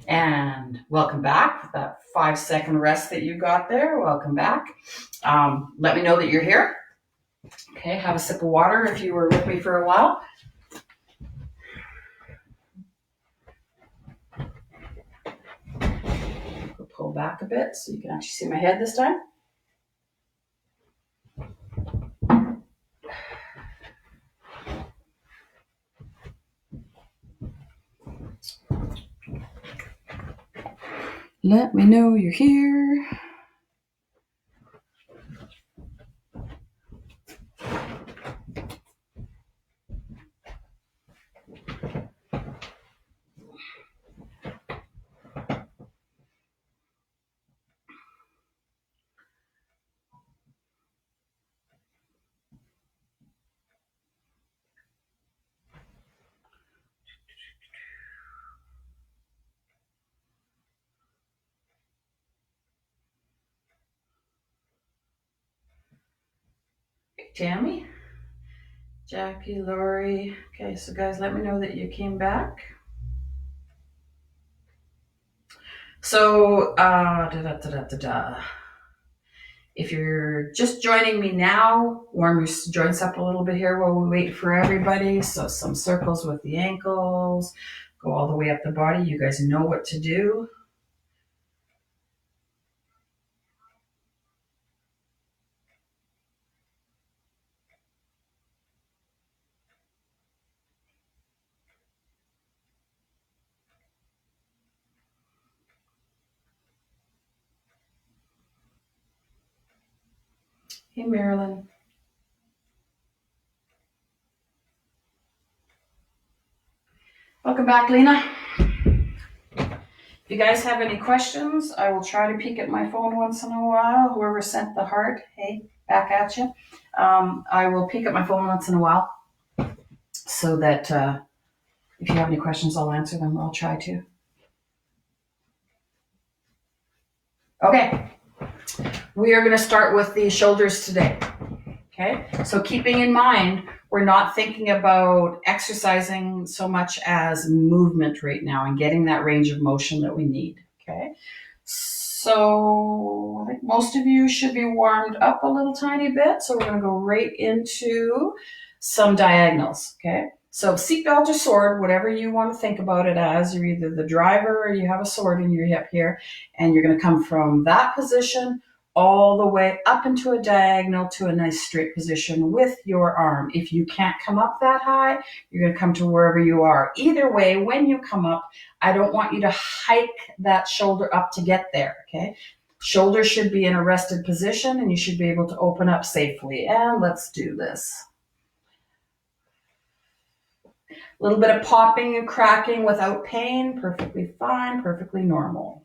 And welcome back. That 5-second rest that you got there, welcome back. Let me know that you're here. Okay, have a sip of water if you were with me for a while. I'll pull back a bit so you can actually see my head this time. Let me know you're here. Tammy, Jackie, Lori. Okay, so guys, let me know that you came back. So, if you're just joining me now, warm your joints up a little bit here while we wait for everybody. So some circles with the ankles, go all the way up the body. You guys know what to do. Hey, Marilyn. Welcome back, Lena. If you guys have any questions, I will try to peek at my phone once in a while. Whoever sent the heart, hey, back at you. I will peek at my phone once in a while so that if you have any questions, I'll answer them. I'll try to. Okay. We are going to start with the shoulders today. Okay, so keeping in mind, we're not thinking about exercising so much as movement right now and getting that range of motion that we need. Okay, so I think most of you should be warmed up a little tiny bit. So we're going to go right into some diagonals. Okay, so seatbelt or sword, whatever you want to think about it as. You're either the driver or you have a sword in your hip here, and you're going to come from that position all the way up into a diagonal to a nice straight position with your arm. If you can't come up that high, you're going to come to wherever you are. Either way, when you come up, I don't want you to hike that shoulder up to get there, okay? Shoulder should be in a rested position and you should be able to open up safely. And let's do this. A little bit of popping and cracking without pain, perfectly fine, perfectly normal.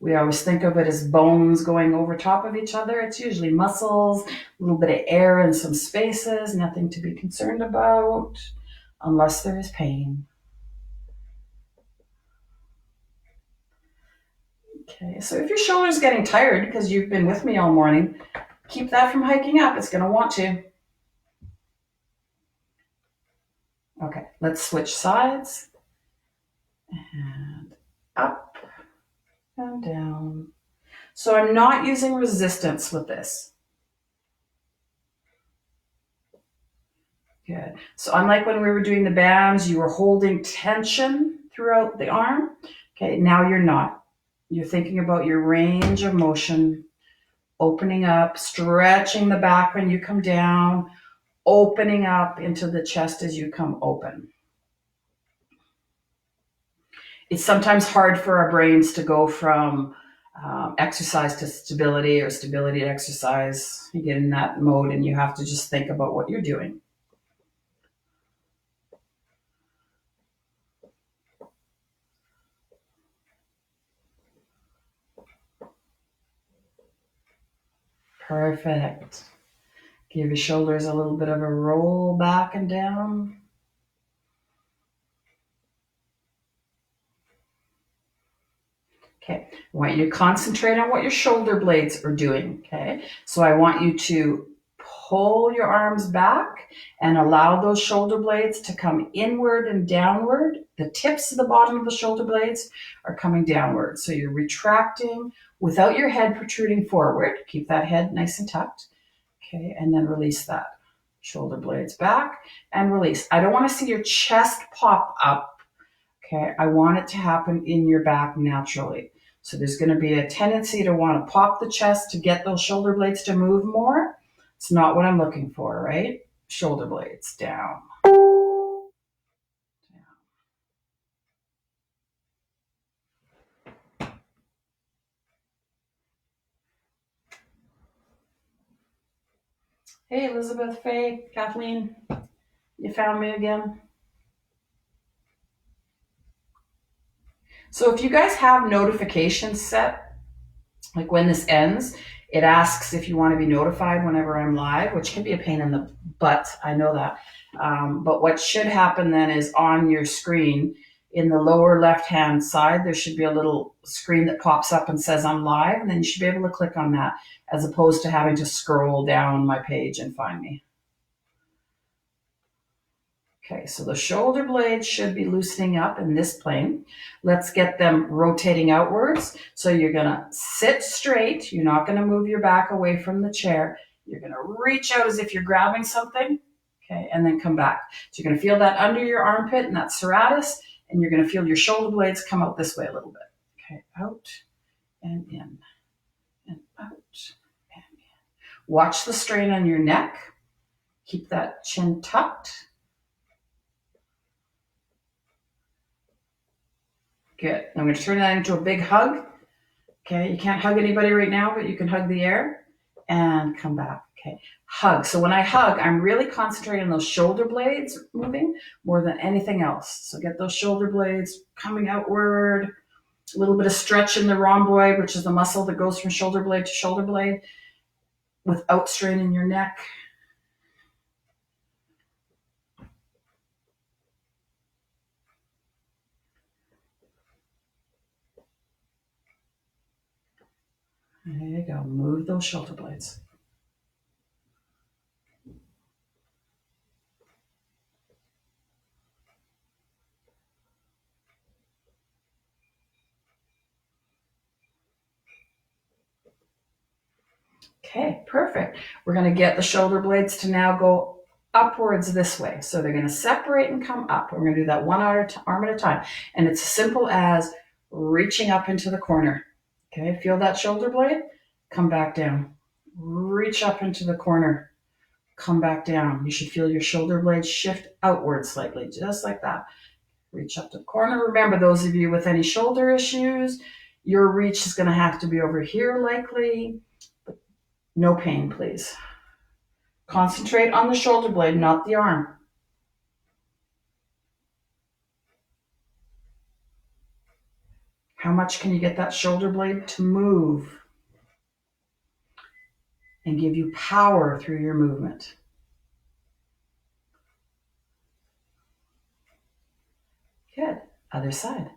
We always think of it as bones going over top of each other. It's usually muscles, a little bit of air in some spaces, nothing to be concerned about unless there is pain. Okay, so if your shoulder's getting tired because you've been with me all morning, keep that from hiking up. It's going to want to. Okay, let's switch sides. And up and down. So I'm not using resistance with this. Good. So unlike when we were doing the bands, you were holding tension throughout the arm. Okay, now you're not. You're thinking about your range of motion, opening up, stretching the back when you come down, opening up into the chest as you come open. It's sometimes hard for our brains to go from exercise to stability or stability to exercise. You get in that mode and you have to just think about what you're doing. Perfect. Give your shoulders a little bit of a roll back and down. Okay, I want you to concentrate on what your shoulder blades are doing. Okay, so I want you to pull your arms back and allow those shoulder blades to come inward and downward. The tips of the bottom of the shoulder blades are coming downward. So you're retracting without your head protruding forward. Keep that head nice and tucked. Okay, and then release that. Shoulder blades back and release. I don't want to see your chest pop up. Okay, I want it to happen in your back naturally. So there's going to be a tendency to want to pop the chest to get those shoulder blades to move more. It's not what I'm looking for, right? Shoulder blades down. Hey, Elizabeth, Faye, Kathleen, you found me again. So if you guys have notifications set, like when this ends, it asks if you want to be notified whenever I'm live, which can be a pain in the butt. I know that. But what should happen then is on your screen, in the lower left-hand side, there should be a little screen that pops up and says I'm live, and then you should be able to click on that as opposed to having to scroll down my page and find me. Okay, so the shoulder blades should be loosening up in this plane. Let's get them rotating outwards. So you're gonna sit straight. You're not gonna move your back away from the chair. You're gonna reach out as if you're grabbing something, okay, and then come back. So you're gonna feel that under your armpit and that serratus, and you're gonna feel your shoulder blades come out this way a little bit. Okay, out and in, and out and in. Watch the strain on your neck. Keep that chin tucked. Good. I'm going to turn that into a big hug. Okay, you can't hug anybody right now, but you can hug the air and come back. Okay, hug. So when I hug, I'm really concentrating on those shoulder blades moving more than anything else. So get those shoulder blades coming outward. A little bit of stretch in the rhomboid, which is the muscle that goes from shoulder blade to shoulder blade, without straining your neck. There you go. Move those shoulder blades. Okay, perfect. We're going to get the shoulder blades to now go upwards this way. So they're going to separate and come up. We're going to do that one arm at a time. And it's as simple as reaching up into the corner. Okay, feel that shoulder blade? Come back down. Reach up into the corner. Come back down. You should feel your shoulder blades shift outward slightly, just like that. Reach up to the corner. Remember, those of you with any shoulder issues, your reach is going to have to be over here likely. No pain, please. Concentrate on the shoulder blade, not the arm. How much can you get that shoulder blade to move and give you power through your movement? Good. Other side.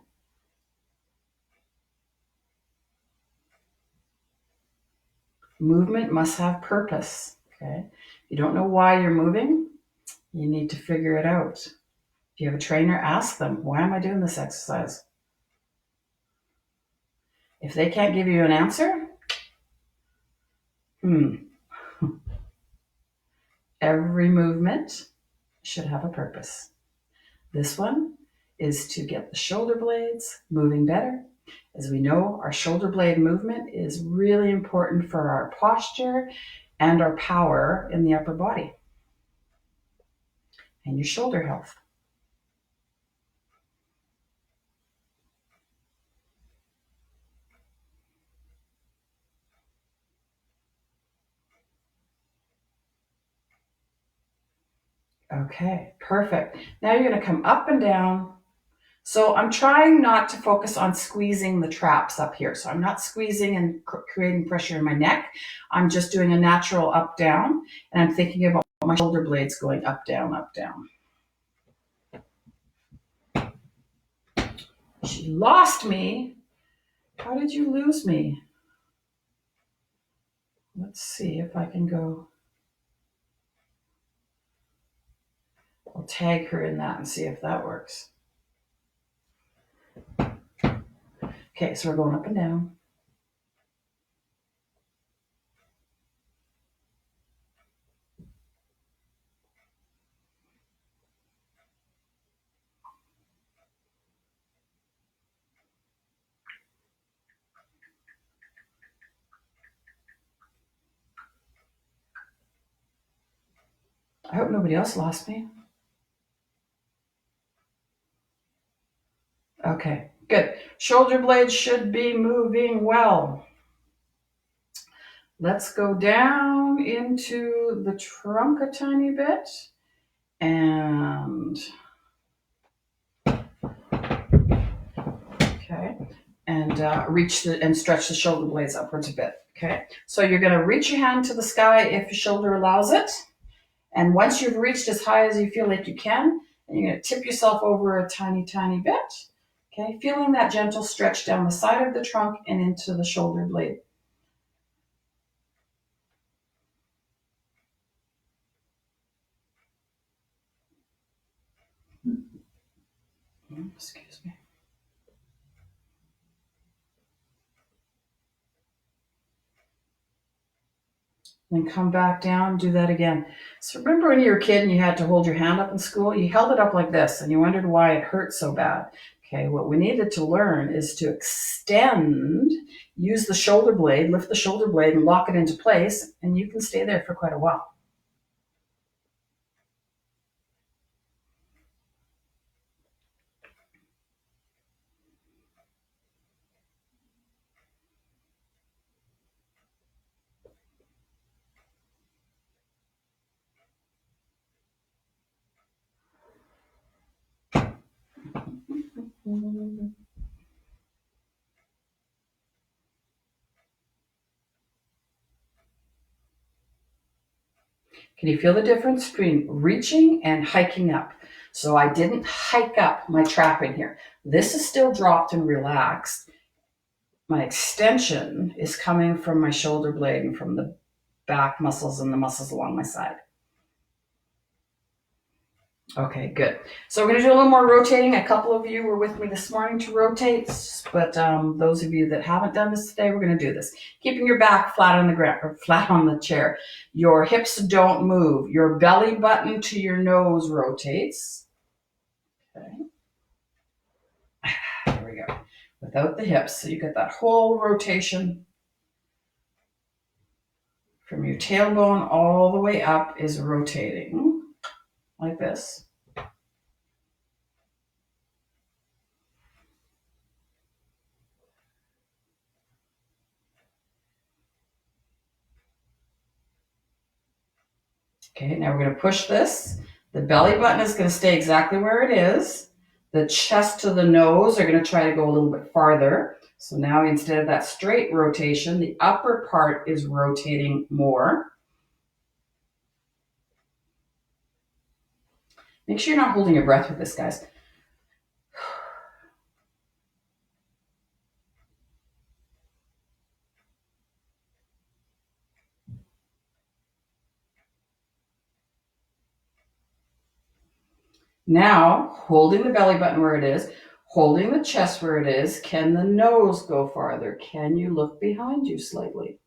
Movement must have purpose. Okay. If you don't know why you're moving, you need to figure it out. If you have a trainer, ask them, why am I doing this exercise? If they can't give you an answer, every movement should have a purpose. This one is to get the shoulder blades moving better. As we know, our shoulder blade movement is really important for our posture and our power in the upper body and your shoulder health. Okay, perfect. Now you're going to come up and down. So I'm trying not to focus on squeezing the traps up here. So I'm not squeezing and creating pressure in my neck. I'm just doing a natural up down, and I'm thinking about my shoulder blades going up down, up down. She lost me. How did you lose me? Let's see if I can go. We'll tag her in that and see if that works. Okay, so we're going up and down. I hope nobody else lost me. Okay, good. Shoulder blades should be moving well. Let's go down into the trunk a tiny bit and okay, and reach and stretch the shoulder blades upwards a bit. Okay, so you're going to reach your hand to the sky if your shoulder allows it, and once you've reached as high as you feel like you can, then you're going to tip yourself over a tiny bit. Okay, feeling that gentle stretch down the side of the trunk and into the shoulder blade. Excuse me. Then come back down, do that again. So remember when you were a kid and you had to hold your hand up in school? You held it up like this and you wondered why it hurt so bad. Okay, what we needed to learn is to extend, use the shoulder blade, lift the shoulder blade and lock it into place, and you can stay there for quite a while. Can you feel the difference between reaching and hiking up? So I didn't hike up my trapping here. This is still dropped and relaxed. My extension is coming from my shoulder blade and from the back muscles and the muscles along my side. Okay, good. So we're going to do a little more rotating. A couple of you were with me this morning to rotate, but those of you that haven't done this today, we're going to do this. Keeping your back flat on the ground or flat on the chair. Your hips don't move. Your belly button to your nose rotates. Okay. There we go. Without the hips, so you get that whole rotation from your tailbone all the way up is rotating like this. Okay, now we're going to push this. The belly button is going to stay exactly where it is. The chest to the nose are going to try to go a little bit farther. So now instead of that straight rotation, the upper part is rotating more. Make sure you're not holding your breath with this, guys. Now, holding the belly button where it is, holding the chest where it is, can the nose go farther? Can you look behind you slightly?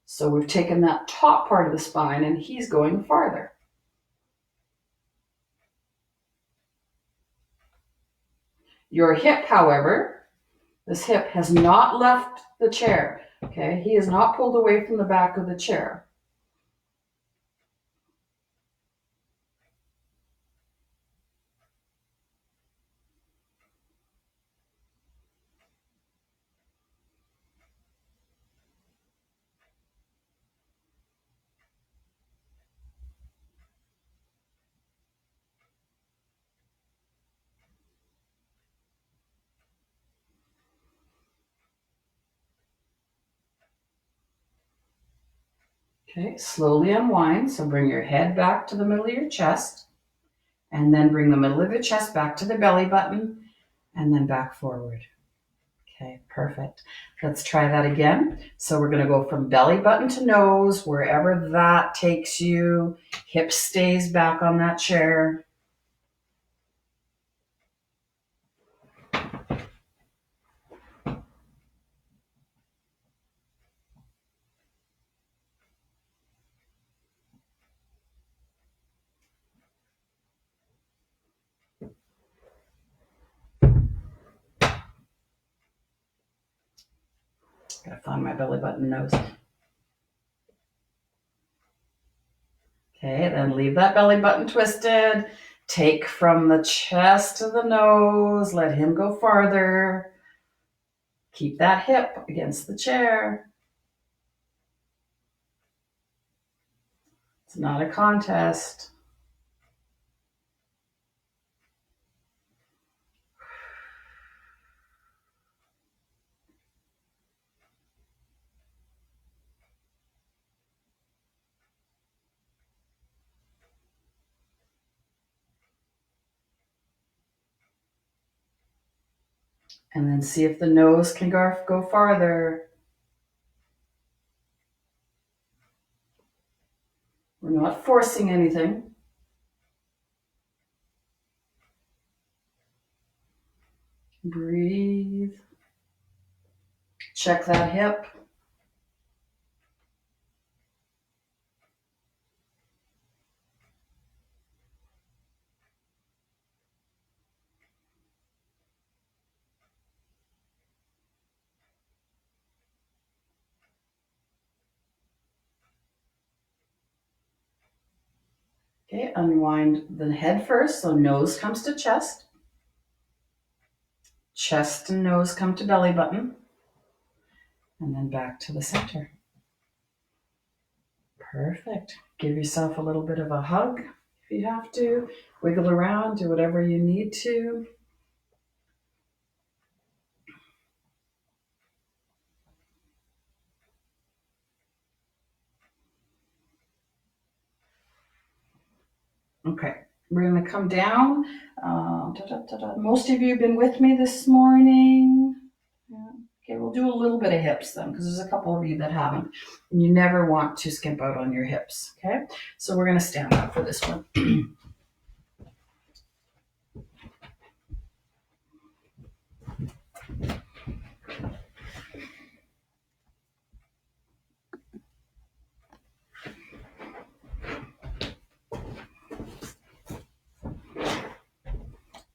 So we've taken that top part of the spine and he's going farther. Your hip, however, this hip has not left the chair. Okay, he is not pulled away from the back of the chair. Okay, slowly unwind. So bring your head back to the middle of your chest, and then bring the middle of your chest back to the belly button, and then back forward. Okay, perfect. Let's try that again. So we're going to go from belly button to nose, wherever that takes you. Hip stays back on that chair. Gotta find my belly button nose. Okay, then leave that belly button twisted. Take from the chest to the nose. Let him go farther. Keep that hip against the chair. It's not a contest. And then see if the nose can go farther. We're not forcing anything. Breathe. Check that hip. Okay, unwind the head first. So nose comes to chest. Chest and nose come to belly button. And then back to the center. Perfect. Give yourself a little bit of a hug if you have to. Wiggle around, do whatever you need to. Okay, we're going to come down. Most of you have been with me this morning. Yeah. Okay, we'll do a little bit of hips then, because there's a couple of you that haven't. And you never want to skimp out on your hips, okay? So we're going to stand up for this one.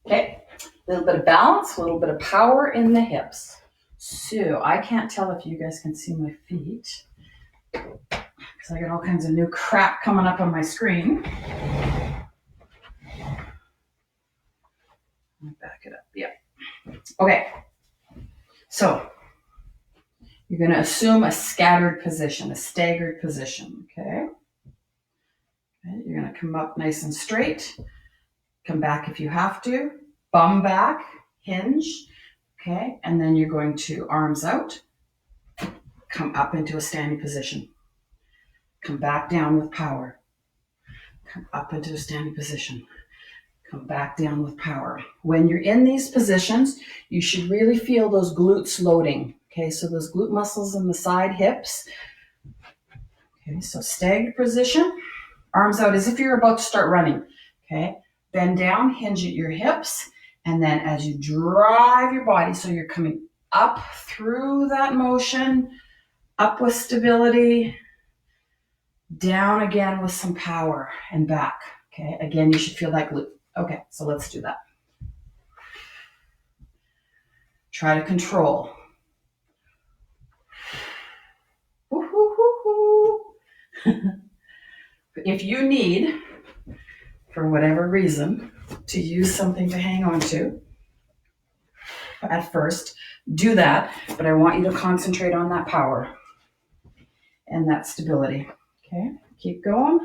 Okay, a little bit of balance, a little bit of power in the hips. So I can't tell if you guys can see my feet, because I got all kinds of new crap coming up on my screen. Let me back it up. Yeah. Okay. So you're going to assume a scattered position, a staggered position. Okay. You're going to come up nice and straight. Come back if you have to. Bum back, hinge. Okay. And then you're going to arms out. Come up into a standing position. Come back down with power. Come up into a standing position. Come back down with power. When you're in these positions, you should really feel those glutes loading. Okay, so those glute muscles in the side hips. Okay, so staggered position. Arms out as if you're about to start running. Okay, bend down, hinge at your hips. And then as you drive your body, so you're coming up through that motion, up with stability, down again with some power and back. Okay, again, you should feel that glute. Okay, so let's do that. Try to control. If you need, for whatever reason, to use something to hang on to, at first, do that, but I want you to concentrate on that power and that stability. Okay, keep going.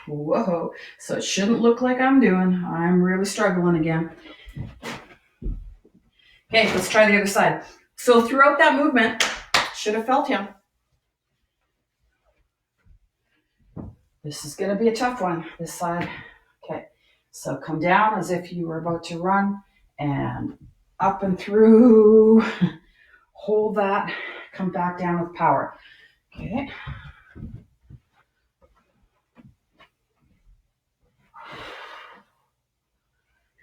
Whoa, so it shouldn't look like I'm doing. I'm really struggling again. Okay, let's try the other side. So throughout that movement, should have felt him. This is going to be a tough one, this side. Okay, so come down as if you were about to run and up and through. Hold that, come back down with power. Okay.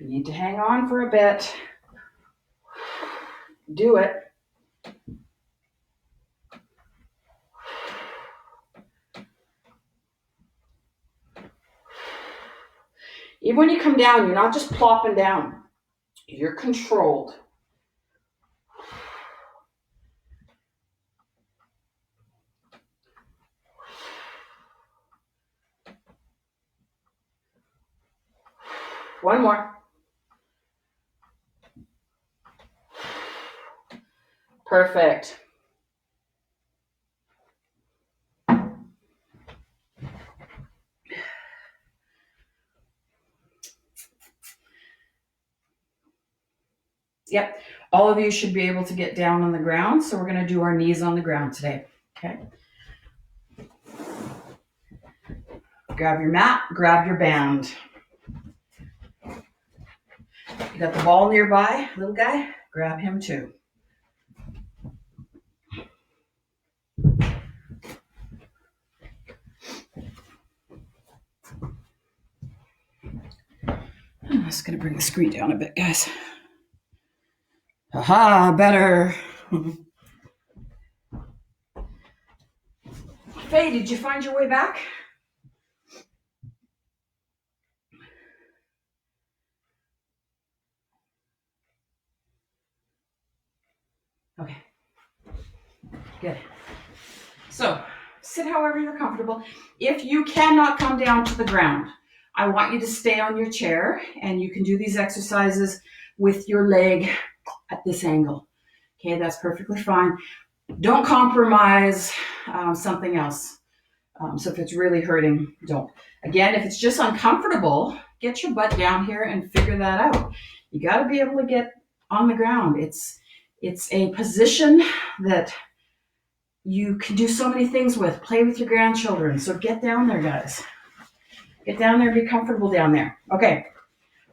If you need to hang on for a bit, do it. Even when you come down, you're not just plopping down. You're controlled. One more. Perfect. Yep. All of you should be able to get down on the ground. So we're going to do our knees on the ground today. Okay. Grab your mat, grab your band. You got the ball nearby, little guy? Grab him too. I'm just going to bring the screen down a bit, guys. Aha, better. Faye, did you find your way back? Okay. Good. So, sit however you're comfortable. If you cannot come down to the ground, I want you to stay on your chair, and you can do these exercises with your leg at this angle. Okay, that's perfectly fine. Don't compromise something else. So if it's really hurting, don't. Again, if it's just uncomfortable, get your butt down here and figure that out. You got to be able to get on the ground. It's a position that you can do so many things with. Play with your grandchildren. So get down there, guys. Get down there and be comfortable down there. Okay.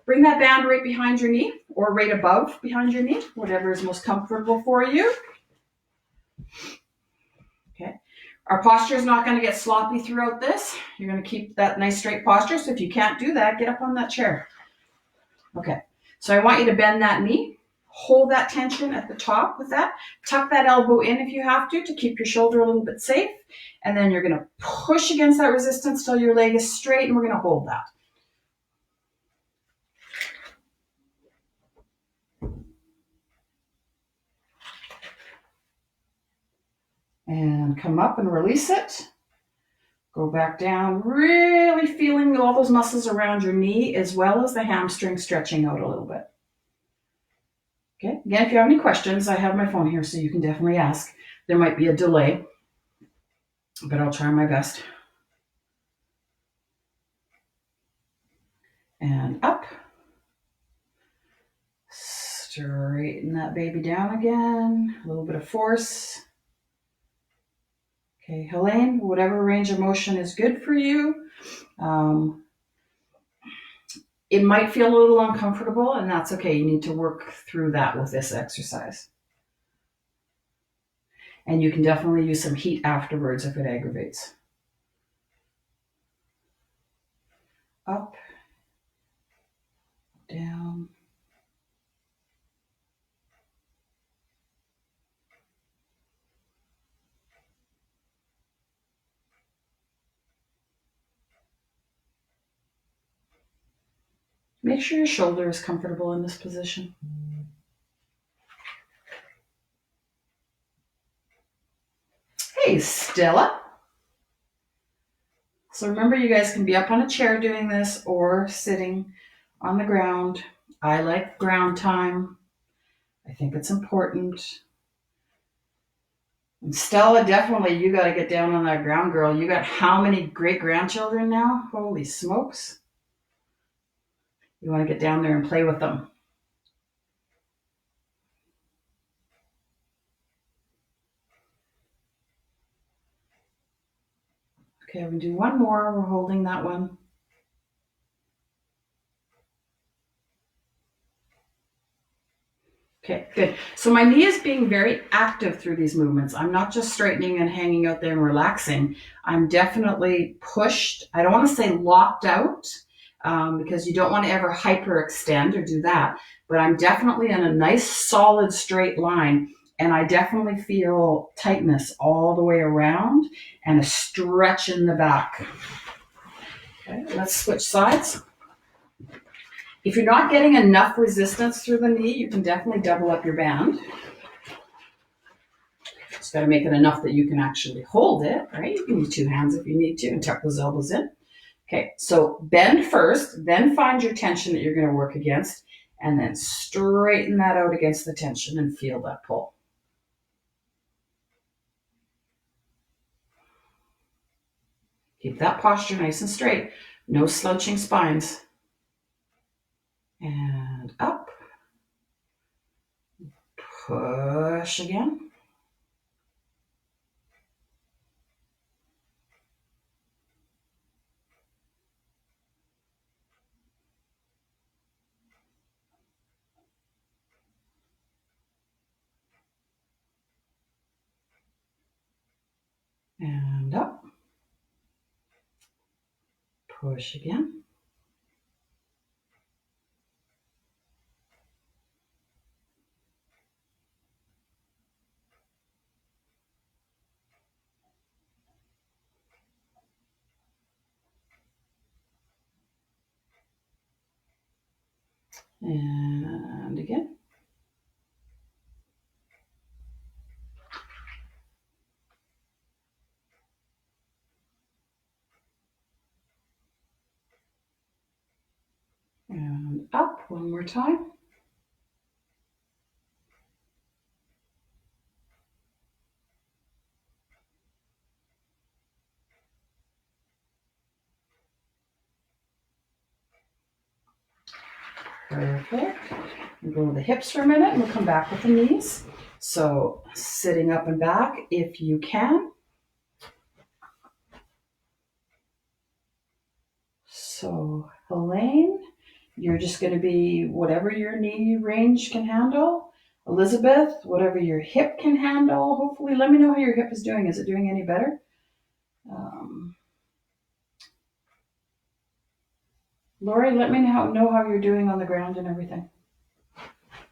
Bring that band right behind your knee or right above behind your knee, whatever is most comfortable for you. Okay. Our posture is not going to get sloppy throughout this. You're going to keep that nice straight posture. So if you can't do that, get up on that chair. Okay. So I want you to bend that knee. Hold that tension at the top with that. Tuck that elbow in if you have to keep your shoulder a little bit safe. And then you're going to push against that resistance till your leg is straight, and we're going to hold that. And come up and release it. Go back down, really feeling all those muscles around your knee as well as the hamstring stretching out a little bit. Okay, again, if you have any questions, I have my phone here so you can definitely ask. There might be a delay, but I'll try my best. And up. Straighten that baby down again. A little bit of force. Okay, Helene, whatever range of motion is good for you. It might feel a little uncomfortable, and that's okay. You need to work through that with this exercise. And you can definitely use some heat afterwards if it aggravates. Up, down. Make sure your shoulder is comfortable in this position. Hey, Stella. So remember, you guys can be up on a chair doing this or sitting on the ground. I like ground time. I think it's important. And Stella, definitely, you got to get down on that ground, girl. You got how many great-grandchildren now? Holy smokes. You want to get down there and play with them. Okay, we're going to do one more. We're holding that one. Okay, good. So my knee is being very active through these movements. I'm not just straightening and hanging out there and relaxing. I'm definitely pushed. I don't want to say locked out because you don't want to ever hyperextend or do that. But I'm definitely in a nice, solid, straight line. And I definitely feel tightness all the way around and a stretch in the back. Okay, let's switch sides. If you're not getting enough resistance through the knee, you can definitely double up your band. Just got to make it enough that you can actually hold it, right? You can use 2 hands if you need to and tuck those elbows in. Okay, so bend first, then find your tension that you're going to work against, and then straighten that out against the tension and feel that pull. Keep that posture nice and straight. No slouching spines. And up. Push again. And up. Push again. And again. And up one more time. Perfect. We'll go with the hips for a minute and we'll come back with the knees. So sitting up and back if you can. So Helene, you're just going to be whatever your knee range can handle. Elizabeth, whatever your hip can handle. Hopefully, let me know how your hip is doing. Is it doing any better? Lori, let me know how you're doing on the ground and everything.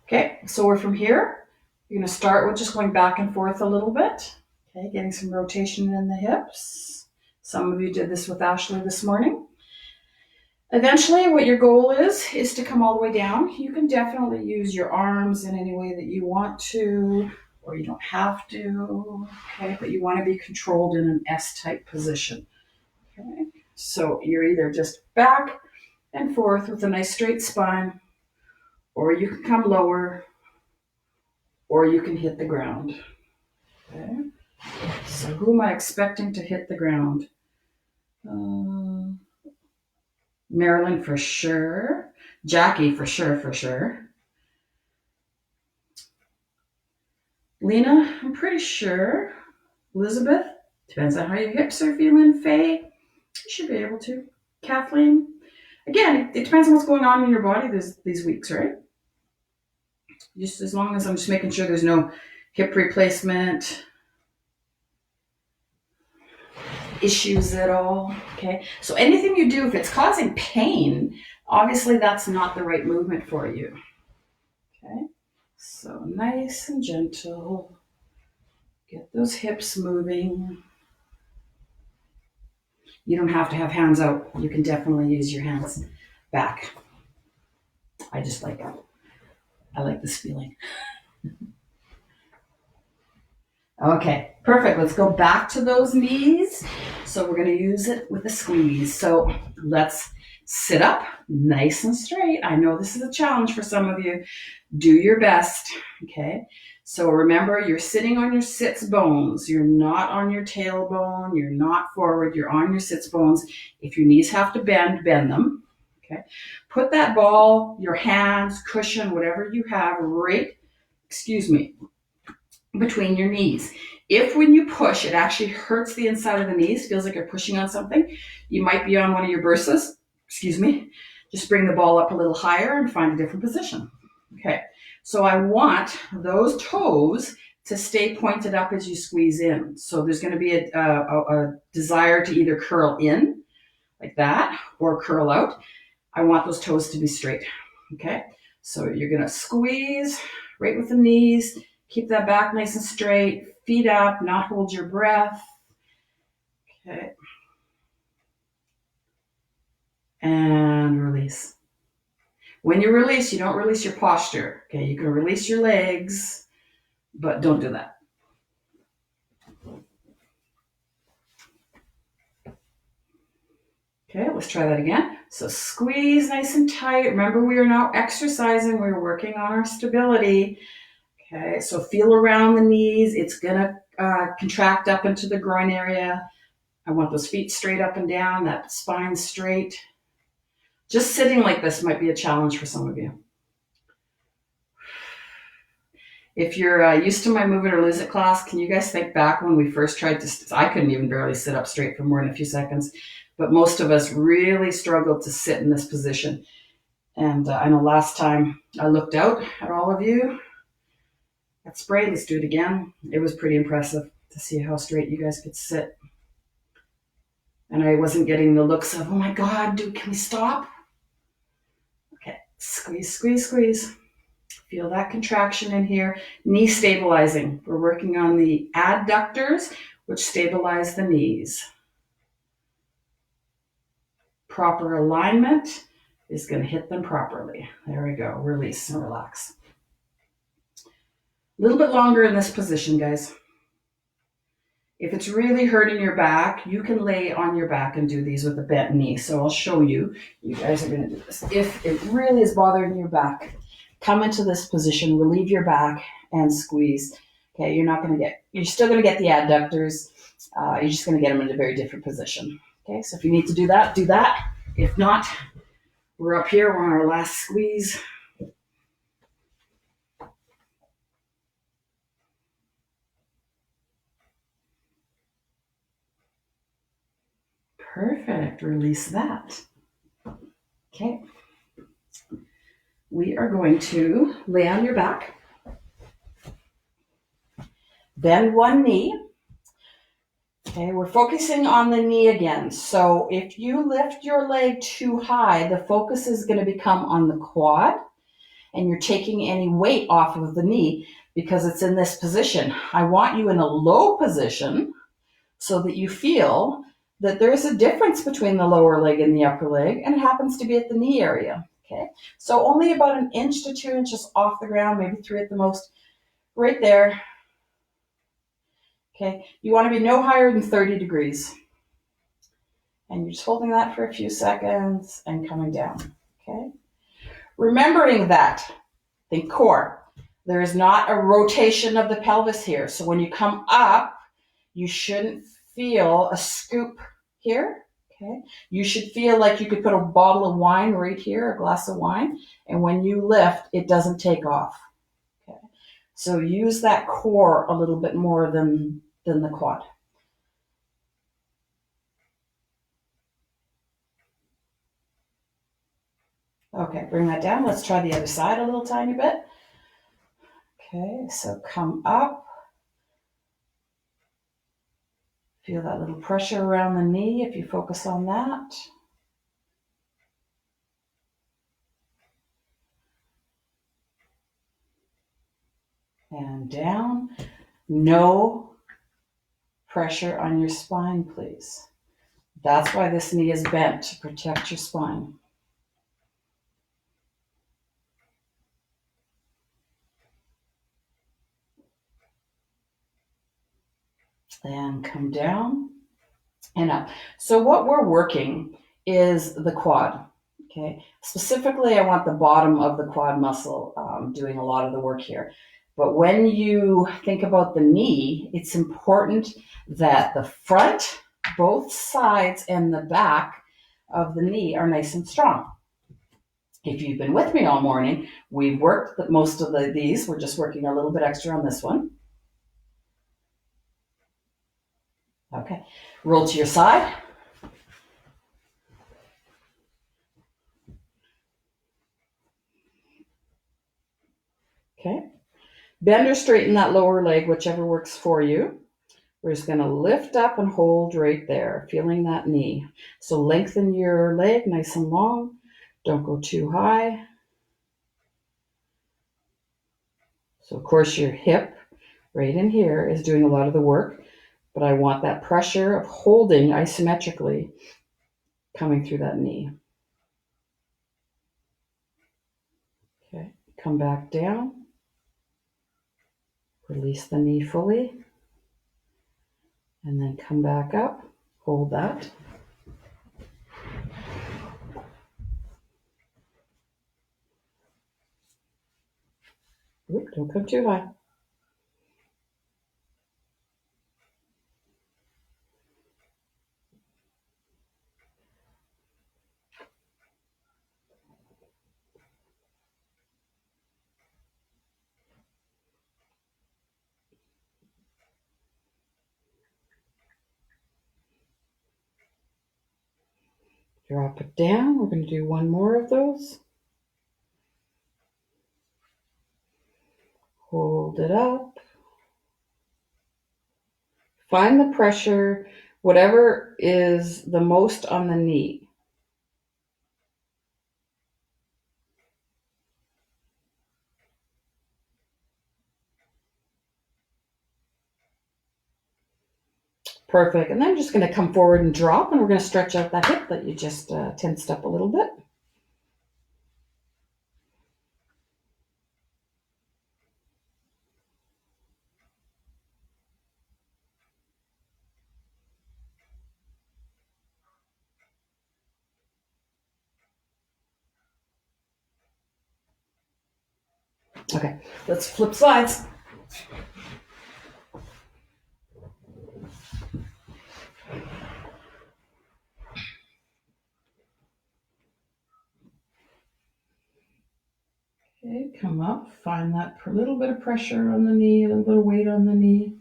Okay, so we're from here. You're going to start with just going back and forth a little bit. Okay, getting some rotation in the hips. Some of you did this with Ashley this morning. Eventually, what your goal is to come all the way down. You can definitely use your arms in any way that you want to, or you don't have to, okay? But you want to be controlled in an S-type position, okay? So you're either just back and forth with a nice straight spine, or you can come lower, or you can hit the ground, okay? So who am I expecting to hit the ground? Marilyn for sure. Jackie for sure. Lena, I'm pretty sure. Elizabeth, depends on how your hips are feeling. Faye, you should be able to. Kathleen, again, it depends on what's going on in your body these weeks, right? Just as long as I'm just making sure there's no hip replacement issues at all, okay? So anything you do, if it's causing pain, obviously that's not the right movement for you, okay? So nice and gentle. Get those hips moving. You don't have to have hands out. You can definitely use your hands back. I just like it. I like this feeling. Okay, perfect. Let's go back to those knees. So we're going to use it with a squeeze. So let's sit up nice and straight. I know this is a challenge for some of you. Do your best, okay? So remember, you're sitting on your sits bones. You're not on your tailbone. You're not forward. You're on your sits bones. If your knees have to bend, bend them, okay? Put that ball, your hands, cushion, whatever you have, between your knees. If when you push, it actually hurts the inside of the knees, feels like you're pushing on something, you might be on one of your bursas, just bring the ball up a little higher and find a different position. Okay, so I want those toes to stay pointed up as you squeeze in. So there's going to be a desire to either curl in like that or curl out. I want those toes to be straight. Okay, so you're going to squeeze right with the knees. Keep that back nice and straight. Feet up, not hold your breath. Okay. And release. When you release, you don't release your posture. Okay, you can release your legs, but don't do that. Okay, let's try that again. So squeeze nice and tight. Remember, we are now exercising. We're working on our stability. Okay, so feel around the knees. It's gonna contract up into the groin area. I want those feet straight up and down, that spine straight. Just sitting like this might be a challenge for some of you. If you're used to my Move It or Lose It class, can you guys think back when we first tried to, I couldn't even barely sit up straight for more than a few seconds, but most of us really struggled to sit in this position. And I know last time I looked out at all of you at Spray, let's do it again. It was pretty impressive to see how straight you guys could sit. And I wasn't getting the looks of, oh my God, can we stop? Okay, squeeze, squeeze, squeeze. Feel that contraction in here. Knee stabilizing. We're working on the adductors, which stabilize the knees. Proper alignment is going to hit them properly. There we go. Release and relax. A little bit longer in this position, guys. If it's really hurting your back, you can lay on your back and do these with a bent knee. So I'll show you. You guys are going to do this. If it really is bothering your back, come into this position, relieve your back, and squeeze. Okay, you're still going to get the adductors. You're just going to get them in a very different position. Okay, so if you need to do that, do that. If not, we're up here, we're on our last squeeze. Perfect, release that. Okay. We are going to lay on your back. Bend one knee. Okay, we're focusing on the knee again. So if you lift your leg too high, the focus is going to become on the quad, and you're taking any weight off of the knee because it's in this position. I want you in a low position so that you feel that there's a difference between the lower leg and the upper leg, and it happens to be at the knee area. Okay, so only about 1 inch to 2 inches off the ground, maybe 3 at the most, right there. Okay, you want to be no higher than 30 degrees. And you're just holding that for a few seconds and coming down. Okay, remembering that, think core. There is not a rotation of the pelvis here. So when you come up, you shouldn't feel a scoop here. Okay, you should feel like you could put a bottle of wine right here, a glass of wine, and when you lift, it doesn't take off. Okay, so use that core a little bit more than the quad. Okay, bring that down. Let's try the other side a little tiny bit. Okay, so come up. Feel that little pressure around the knee if you focus on that. And down. No pressure on your spine, please. That's why this knee is bent, to protect your spine. And come down and up. So what we're working is the quad. Okay, specifically, I want the bottom of the quad muscle doing a lot of the work here. But when you think about the knee, it's important that the front, both sides, and the back of the knee are nice and strong. If you've been with me all morning, we've worked most of these. We're just working a little bit extra on this one. Okay, roll to your side. Okay, bend or straighten that lower leg, whichever works for you. We're just going to lift up and hold right there, feeling that knee. So lengthen your leg nice and long. Don't go too high. So of course your hip right in here is doing a lot of the work, but I want that pressure of holding isometrically coming through that knee. Okay, come back down. Release the knee fully. And then come back up. Hold that. Oop, don't come too high. Drop it down. We're going to do one more of those. Hold it up. Find the pressure, whatever is the most on the knee. Perfect. And then I'm just going to come forward and drop, and we're going to stretch out that hip that you just tensed up a little bit. Okay, let's flip sides. Okay, come up, find that little bit of pressure on the knee, a little bit of weight on the knee.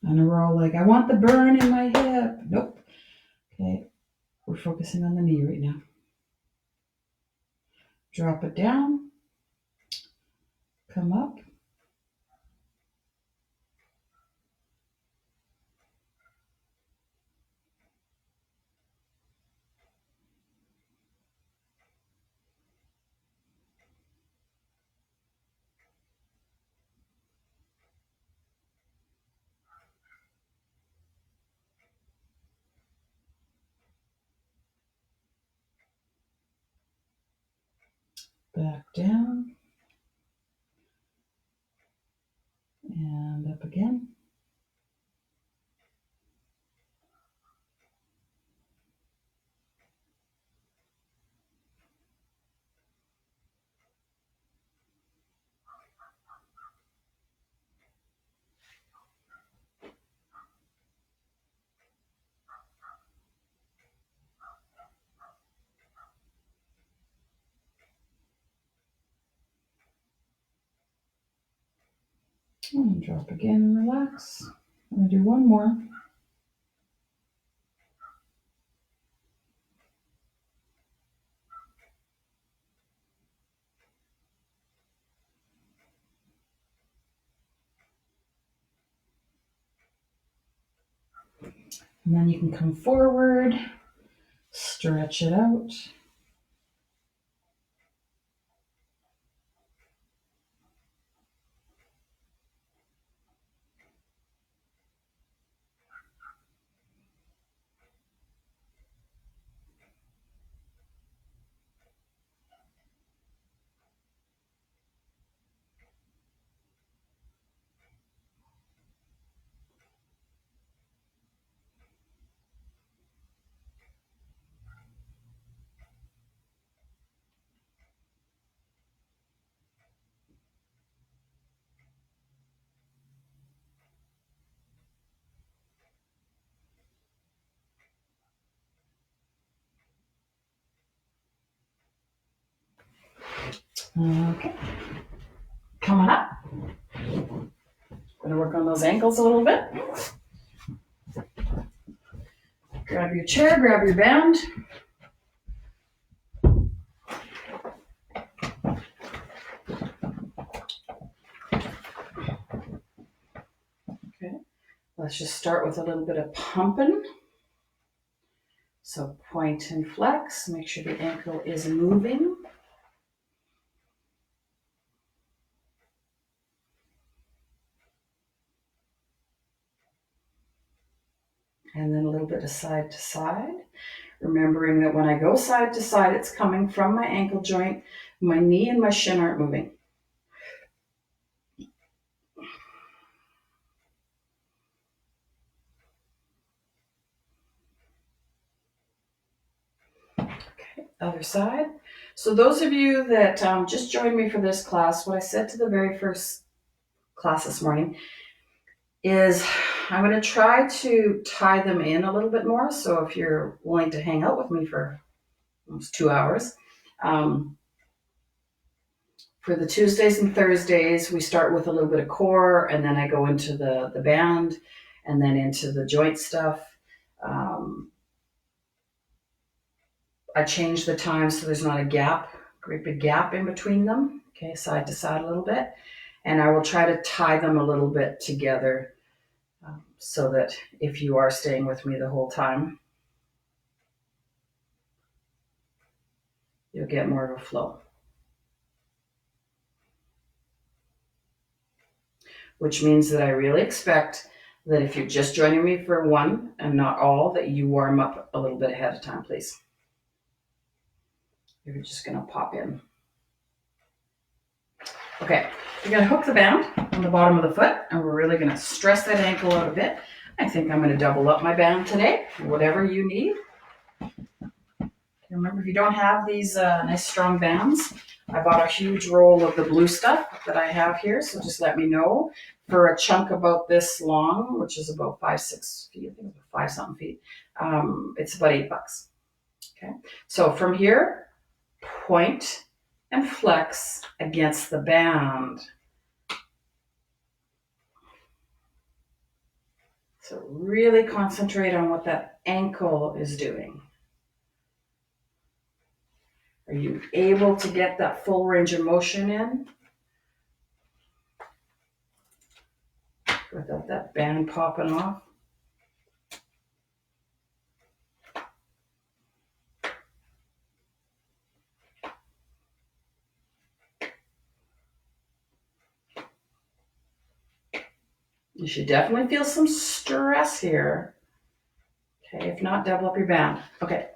And we're all like, I want the burn in my hip. Nope. Okay, we're focusing on the knee right now. Drop it down. Come up. Back down. And up again. And drop again and relax. I'm going to do one more. And then you can come forward, stretch it out. Okay. Coming up. Going to work on those ankles a little bit. Grab your chair, grab your band. Okay. Let's just start with a little bit of pumping. So point and flex, make sure the ankle is moving. And then a little bit of side to side. Remembering that when I go side to side, it's coming from my ankle joint. My knee and my shin aren't moving. Okay, other side. So those of you that just joined me for this class, what I said to the very first class this morning is I'm going to try to tie them in a little bit more. So if you're willing to hang out with me for almost 2 hours, for the Tuesdays and Thursdays, we start with a little bit of core, and then I go into the band, and then into the joint stuff. I change the time so there's not a gap, great big gap in between them. Okay, side to side a little bit. And I will try to tie them a little bit together so that if you are staying with me the whole time, you'll get more of a flow. Which means that I really expect that if you're just joining me for one and not all, that you warm up a little bit ahead of time, please. You're just going to pop in. Okay, you're going to hook the band on the bottom of the foot, and we're really going to stress that ankle out a bit. I think I'm going to double up my band today, whatever you need. Remember, if you don't have these nice strong bands, I bought a huge roll of the blue stuff that I have here, so just let me know. For a chunk about this long, which is about 5-6 feet, I think it's 5-something feet, it's about $8. Okay, so from here, point and flex against the band. So really concentrate on what that ankle is doing. Are you able to get that full range of motion in without that band popping off? You should definitely feel some stress here. Okay, if not, double up your band. Okay,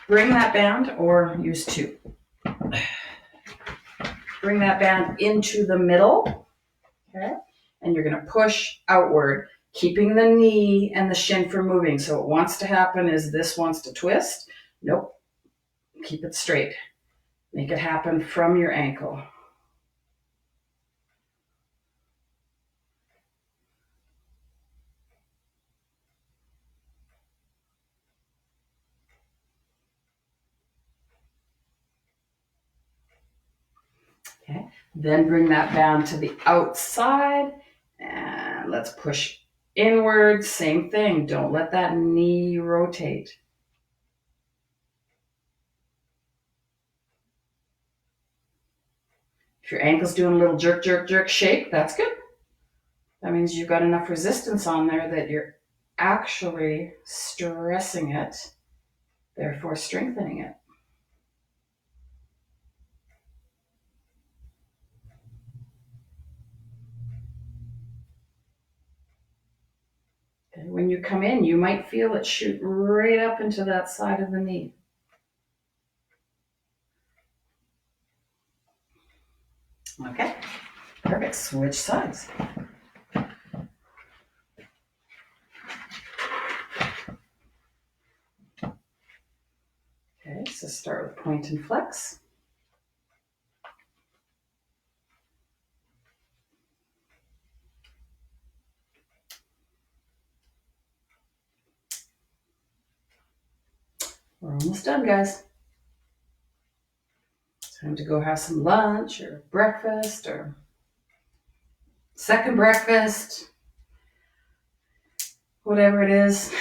bring that band or use two. Bring that band into the middle, okay? And you're gonna push outward, keeping the knee and the shin from moving. So what wants to happen is this wants to twist. Nope, keep it straight. Make it happen from your ankle. Okay, then bring that band to the outside and let's push inward. Same thing, don't let that knee rotate. If your ankle's doing a little jerk, jerk, jerk shake, that's good. That means you've got enough resistance on there that you're actually stressing it, therefore strengthening it. And when you come in, you might feel it shoot right up into that side of the knee. Okay, perfect. Switch sides. Okay, so start with point and flex. We're almost done, guys. Time to go have some lunch or breakfast or second breakfast, whatever it is.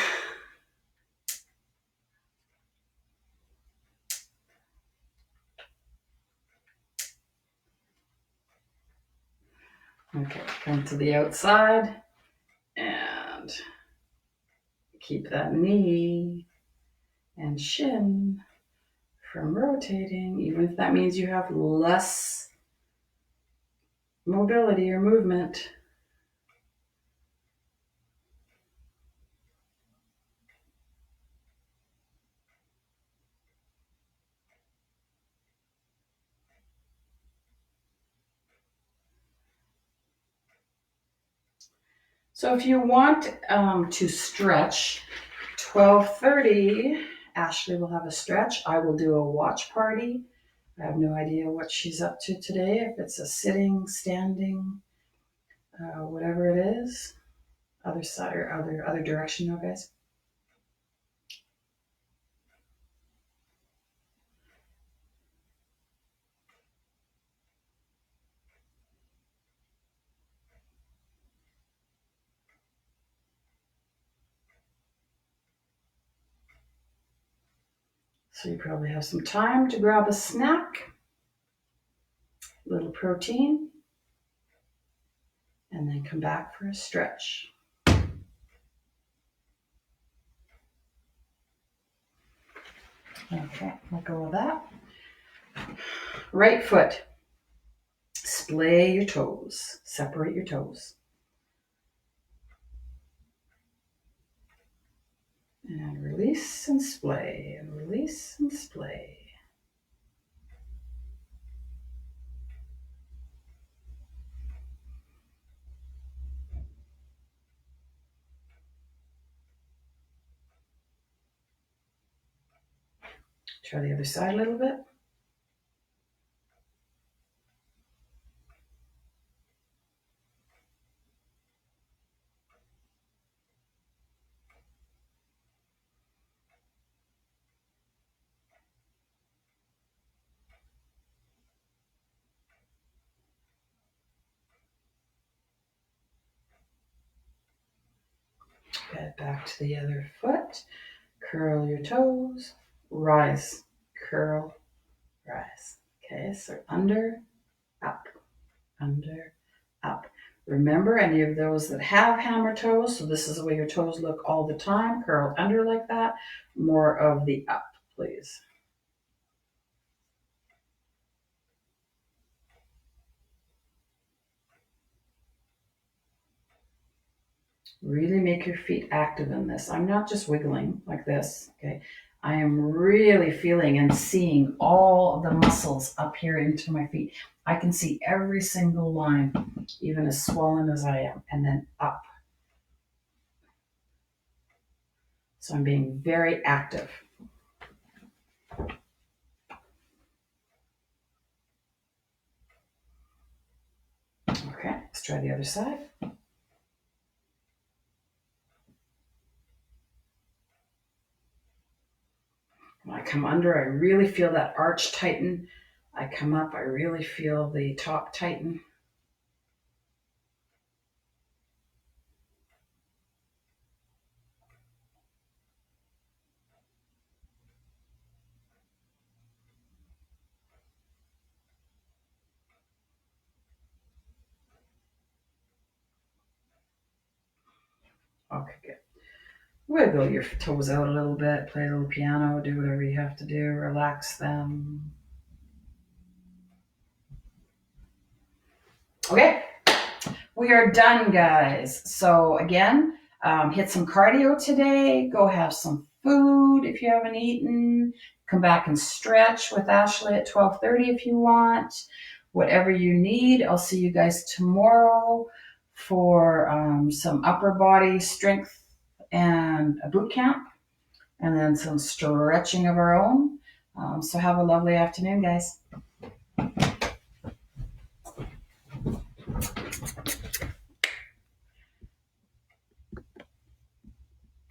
Okay, come to the outside and keep that knee and shin from rotating, even if that means you have less mobility or movement. So if you want to stretch 12:30, Ashley will have a stretch. I will do a watch party. I have no idea what she's up to today, if it's a sitting, standing, whatever it is. Other side or other direction, no, guys. So you probably have some time to grab a snack, a little protein, and then come back for a stretch. Okay, let go of that. Right foot. Splay your toes. Separate your toes. And release and splay, and release and splay. Try the other side a little bit. Head back to the other foot. Curl your toes. Rise. Curl. Rise. Okay, so under, up, under, up. Remember, any of those that have hammer toes, so this is the way your toes look all the time, curled under like that. More of the up, please. Really make your feet active in this. I'm not just wiggling like this, okay? I am really feeling and seeing all of the muscles up here into my feet. I can see every single line, even as swollen as I am, and then up. So I'm being very active. Okay, let's try the other side. When I come under, I really feel that arch tighten. I come up, I really feel the top tighten. Okay, good. Wiggle your toes out a little bit, play a little piano, do whatever you have to do, relax them. Okay, we are done, guys. So again, hit some cardio today. Go have some food if you haven't eaten. Come back and stretch with Ashley at 12:30 if you want. Whatever you need. I'll see you guys tomorrow for some upper body strength and a boot camp, and then some stretching of our own. So have a lovely afternoon, guys.